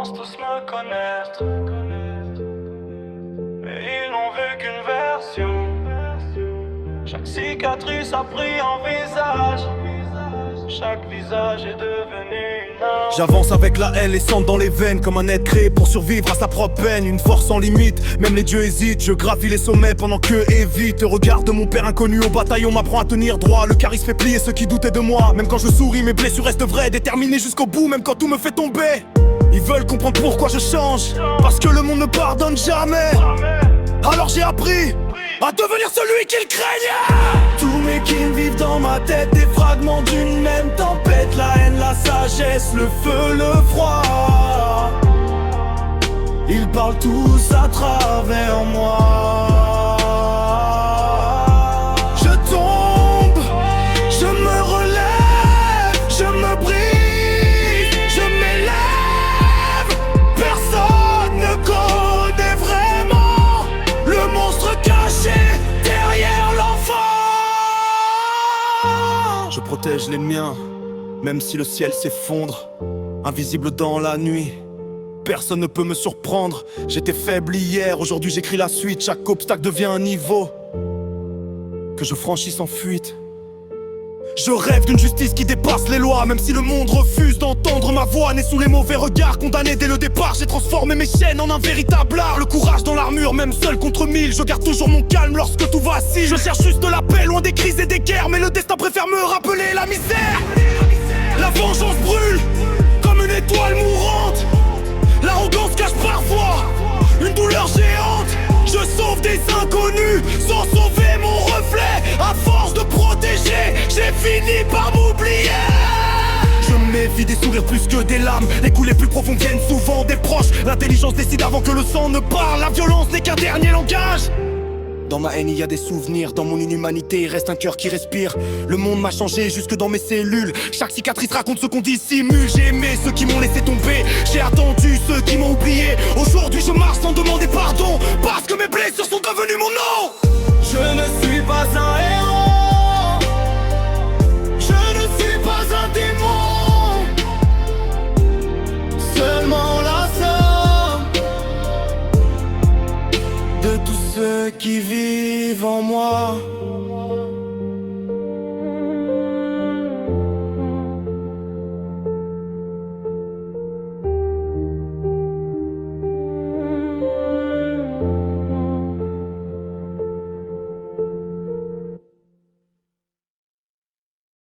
pensent tous me connaître, mais ils n'ont vu qu'une version. Chaque cicatrice a pris un visage, chaque visage est devenu une arme. J'avance avec la haine, les cendres dans les veines, comme un être créé pour survivre à sa propre peine. Une force sans limite, même les dieux hésitent. Je gravis les sommets pendant que évite. Le regard de mon père inconnu au bataillon m'apprend à tenir droit. Le charisme fait plier ceux qui doutaient de moi. Même quand je souris, mes blessures restent vraies. Déterminé jusqu'au bout, même quand tout me fait tomber. Ils veulent comprendre pourquoi je change, parce que le monde ne pardonne jamais. Alors j'ai appris à devenir celui qu'ils craignent. Tous mes kings vivent dans ma tête, des fragments d'une même tempête. La haine, la sagesse, le feu, le froid. Ils parlent tous à travers moi. Je tombe, je me relève, je me brise, je m'élève. Personne ne connaît vraiment le monstre caché derrière l'enfant. Je protège les miens, même si le ciel s'effondre, invisible dans la nuit. Personne ne peut me surprendre. J'étais faible hier, aujourd'hui j'écris la suite. Chaque obstacle devient un niveau que je franchis sans fuite. Je rêve d'une justice qui dépasse les lois, même si le monde refuse d'entendre ma voix. Né sous les mauvais regards, condamné dès le départ, j'ai transformé mes chaînes en un véritable art. Le courage dans l'armure, même seul contre mille. Je garde toujours mon calme lorsque tout vacille. Je cherche juste de la paix, loin des crises et des guerres, mais le destin préfère me rappeler la misère. La vengeance brûle comme une étoile mourante. L'arrogance cache parfois une douleur géante. Je sauve des inconnus sans sauver mon reflet. À force de protéger, j'ai fini par m'oublier. Je méfie des sourires plus que des larmes. Les coups les plus profonds viennent souvent des proches. L'intelligence décide avant que le sang ne parle. La violence n'est qu'un dernier langage. Dans ma haine il y a des souvenirs, dans mon inhumanité il reste un cœur qui respire. Le monde m'a changé jusque dans mes cellules. Chaque cicatrice raconte ce qu'on dissimule. J'ai aimé ceux qui m'ont laissé tomber, j'ai attendu ceux qui m'ont oublié. Aujourd'hui je marche sans demander pardon, parce que mes blessures sont devenues mon nom. Je ne suis pas un héros, je ne suis pas un démon, seulement la somme de tous ceux qui vivent en moi.